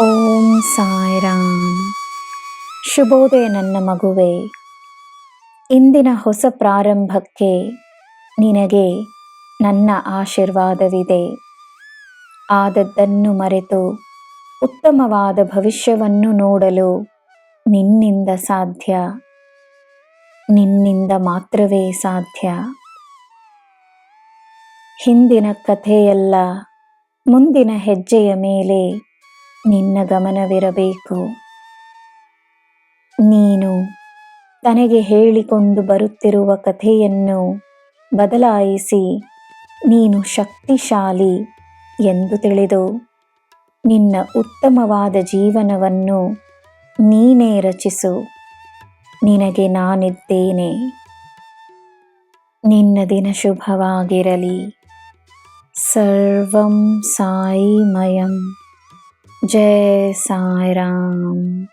ಓಂ ಸಾಯಿರಾಮ್. ಶುಭೋದಯ ನನ್ನ ಮಗುವೆ. ಇಂದಿನ ಹೊಸ ಪ್ರಾರಂಭಕ್ಕೆ ನಿನಗೆ ನನ್ನ ಆಶೀರ್ವಾದವಿದೆ. ಆದದ್ದನ್ನು ಮರೆತು ಉತ್ತಮವಾದ ಭವಿಷ್ಯವನ್ನು ನೋಡಲು ನಿನ್ನಿಂದ ಸಾಧ್ಯ, ನಿನ್ನಿಂದ ಮಾತ್ರವೇ ಸಾಧ್ಯ. ಹಿಂದಿನ ಕಥೆಯಲ್ಲ, ಮುಂದಿನ ಹೆಜ್ಜೆಯ ಮೇಲೆ ನಿನ್ನ ಗಮನವಿರಬೇಕು. ನೀನು ತನಗೆ ಹೇಳಿಕೊಂಡು ಬರುತ್ತಿರುವ ಕಥೆಯನ್ನು ಬದಲಾಯಿಸಿ ನೀನು ಶಕ್ತಿಶಾಲಿ ಎಂದು ತಿಳಿದು ನಿನ್ನ ಉತ್ತಮವಾದ ಜೀವನವನ್ನು ನೀನೇ ರಚಿಸು. ನಿನಗೆ ನಾನಿದ್ದೇನೆ. ನಿನ್ನ ದಿನ ಶುಭವಾಗಿರಲಿ. ಸರ್ವಂ ಸಾಯಿಮಯಂ. ಜೈ ಸಾಯಿರಾಮ್.